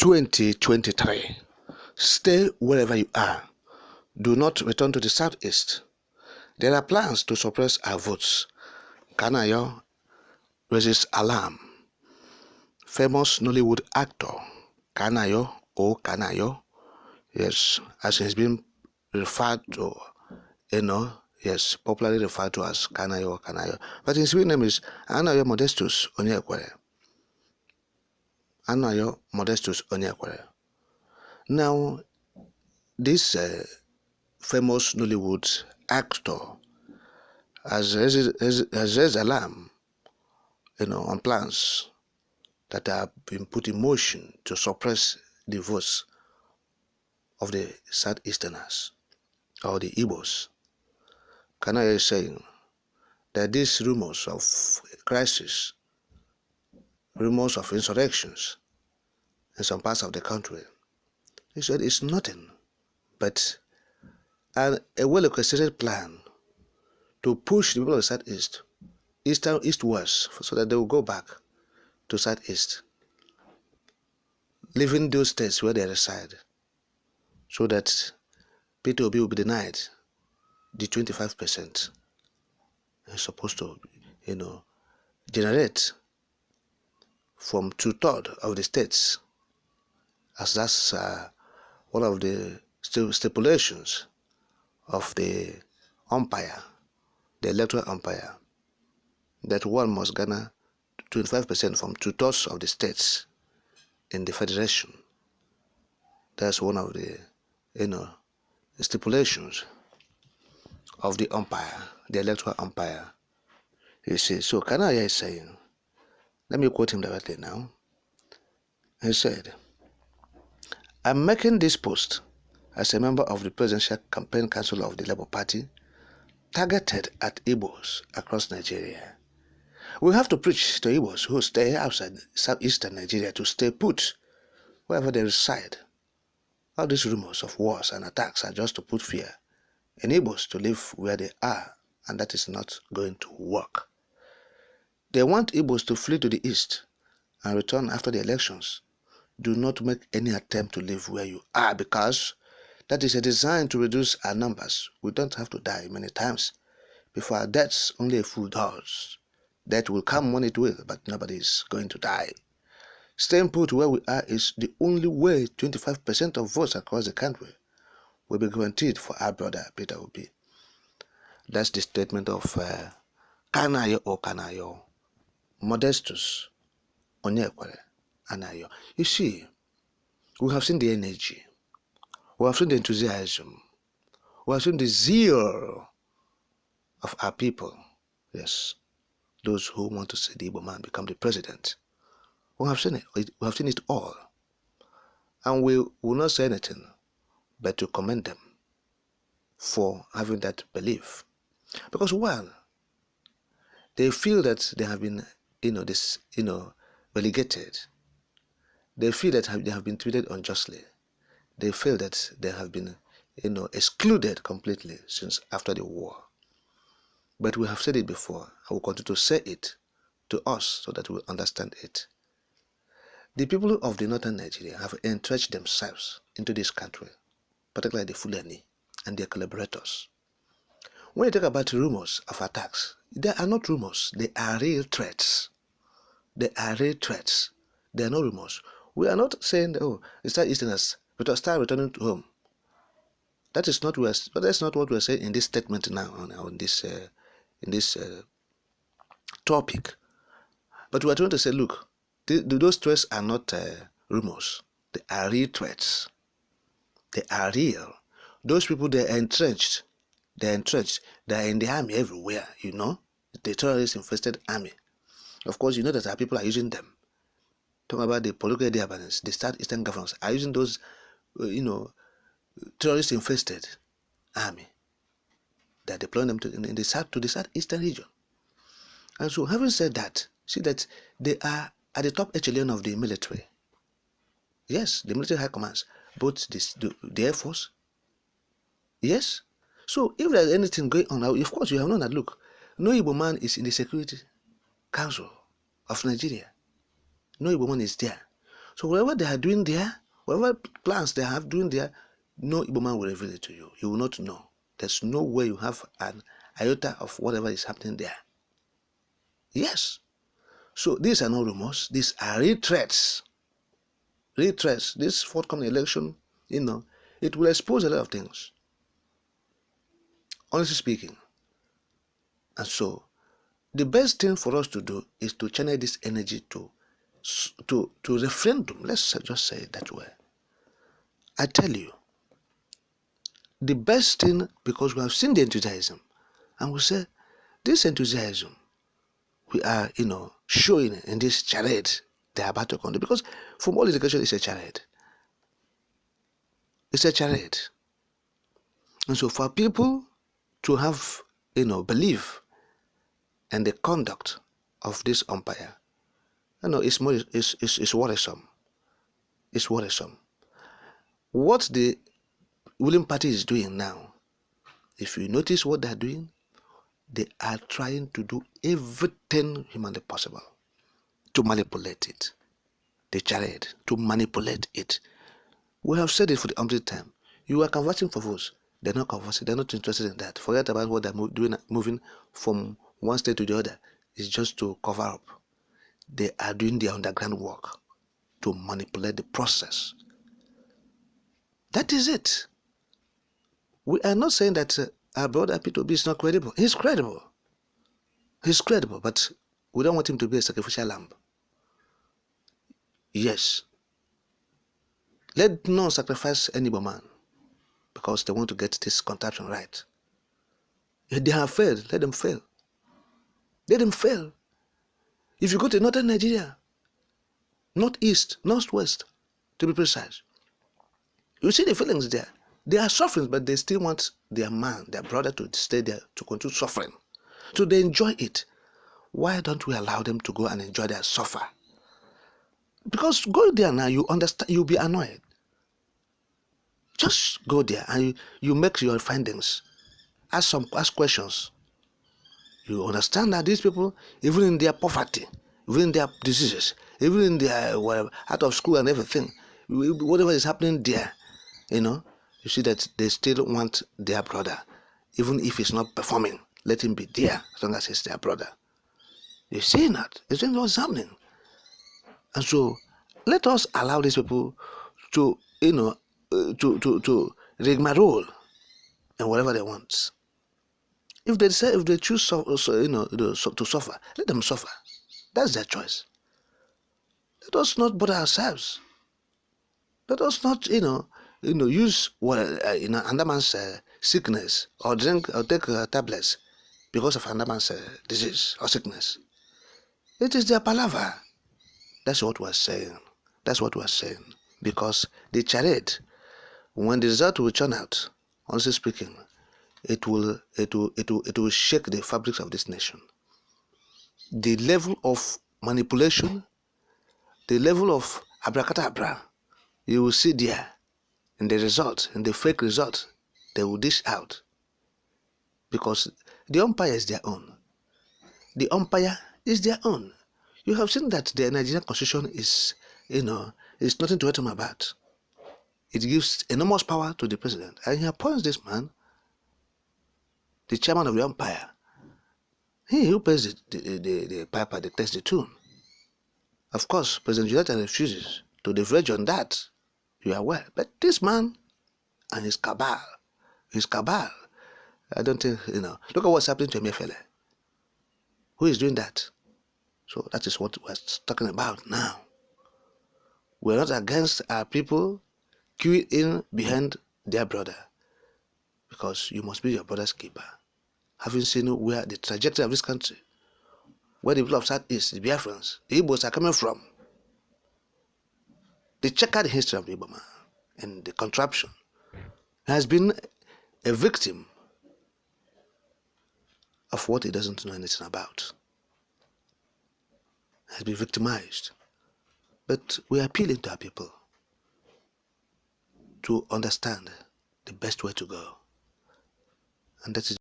2023. Stay wherever you are. Do not return to the southeast. There are plans to suppress our votes. Kanayo raises alarm. Famous Nollywood actor Kanayo or Kanayo, yes, as he's been referred to, yes, popularly referred to as Kanayo. But his real name is Anayo Modestus Onyekwere. Anayo Modestus Onyekwere. Now, this famous Nollywood actor has raised alarm, on plans that have been put in motion to suppress the votes of the Southeasterners or the Igbos. Kanayo is saying that these rumors of crisis, rumors of insurrections in some parts of the country, he said it's nothing but a well-orchestrated plan to push the people of the Southeast eastwards so that they will go back to Southeast, leaving those states where they reside, so that Peter Obi will be denied the 25% he's supposed to, generate from 2/3 of the states, as that's one of the stipulations of the umpire, the electoral umpire, that one must garner 25% from 2/3 of the states in the federation. That's one of the, stipulations of the umpire, the electoral umpire. You see, so Kanayo is saying, let me quote him directly now. He said, "I'm making this post as a member of the Presidential Campaign Council of the Labour Party, targeted at Igbos across Nigeria. We have to preach to Igbos who stay outside southeastern Nigeria to stay put wherever they reside. All these rumors of wars and attacks are just to put fear in Igbos to live where they are, and that is not going to work. They want Igbos to flee to the east and return after the elections. Do not make any attempt to live where you are, because that is a design to reduce our numbers. We don't have to die many times. Before our deaths, only a fool does. Death will come when it will, but nobody is going to die. Staying put where we are is the only way 25% of votes across the country will be guaranteed for our brother Peter Obi." That's the statement of Kanayo or Kanayo, Modestus Onyekwere Anayo. You see, we have seen the energy, we have seen the enthusiasm, we have seen the zeal of our people. Yes, those who want to see the Igbo man become the president. We have seen it. We have seen it all, and we will not say anything but to commend them for having that belief, because one, they feel that they have been, relegated. They feel that they have been treated unjustly. They feel that they have been, excluded completely since after the war. But we have said it before, and will continue to say it to us so that we understand it. The people of the northern Nigeria have entrenched themselves into this country, particularly the Fulani and their collaborators. When you talk about rumors of attacks, they are not rumors, they are real threats. They are real threats. They are not rumors. We are not saying, the Southeasterners start returning to home. That is not that's not what we are saying in this statement now, in this topic. But we are trying to say, look, those threats are not rumors. They are real threats. They are real. Those people, they are entrenched. They are entrenched. They are in the army everywhere, the terrorist-infested army. Of course, that our people are using them. Talking about the political diabans, the Southeastern governors are using those, terrorist-infested army. They are deploying them to the Southeastern region. And so, having said that, see that they are at the top echelon of the military. Yes, the military high commands, both the Air Force. Yes. So if there's anything going on now, of course you have known that, look, no Igbo man is in the Security Council of Nigeria. No Igbo man is there. So whatever they are doing there, whatever plans they have doing there, no Igbo man will reveal it to you. You will not know. There's no way you have an iota of whatever is happening there. Yes. So these are not rumors. These are real threats. Real threats. This forthcoming election, it will expose a lot of things. Honestly speaking. And so, the best thing for us to do is to channel this energy to referendum. Let's just say it that way. I tell you, the best thing, because we have seen the enthusiasm, and we say, this enthusiasm we are, showing in this charade they are about to conduct, because from all education it's a charade. It's a charade. And so for people to have, belief in the conduct of this umpire, it's worrisome. It's worrisome. What the ruling party is doing now, if you notice what they're doing, they are trying to do everything humanly possible to manipulate it. The charade, to manipulate it. We have said it for the umpteenth time. You are conversing for votes. They're not conversing. They're not interested in that. Forget about what they're doing, moving from one state to the other. It's just to cover up. They are doing their underground work to manipulate the process. That is it. We are not saying that our brother P2B is not credible. He's credible. He's credible, but we don't want him to be a sacrificial lamb. Yes. Let no one sacrifice any man because they want to get this contraption right. If they have failed, let them fail. Let them fail. If you go to northern Nigeria, northeast, northwest, to be precise, you see the feelings there. They are suffering, but they still want their man, their brother, to stay there to continue suffering. So they enjoy it. Why don't we allow them to go and enjoy their suffer? Because go there now, you understand, you'll be annoyed. Just go there and you make your findings. Ask questions. You understand that these people, even in their poverty, even in their diseases, even in their out of school and everything, whatever is happening there, you see that they still want their brother, even if he's not performing. Let him be there as long as he's their brother. You see that? You see what's happening? And so, let us allow these people to, to rigmarole and whatever they want. If they choose to suffer, let them suffer. That's their choice. Let us not bother ourselves. Let us not, use another man's sickness or drink or take tablets because of another man's disease or sickness. It is their palaver. That's what we're saying. That's what we're saying. Because the charade, when the result will turn out, honestly speaking, it will shake the fabrics of this nation. The level of manipulation, the level of abracadabra, you will see there in the result, in the fake result, they will dish out. Because the umpire is their own. The umpire is their own. You have seen that the Nigerian constitution is nothing to write home about. It gives enormous power to the president. And he appoints this man, the chairman of the umpire. He who plays the piper dictates the tune. Of course, President Jonathan refuses to diverge on that. You are aware. But this man and his cabal, I don't think, look at what's happening to Emefiele. Who is doing that? So that is what we're talking about now. We're not against our people queuing in behind their brother. Because you must be your brother's keeper. Having seen where the trajectory of this country, where the people of Southeast, the Biafrans, the Igbos are coming from. The checkered history of the Igbo man and the contraption has been a victim of what he doesn't know anything about. Has been victimized. But we are appealing to our people to understand the best way to go. And that is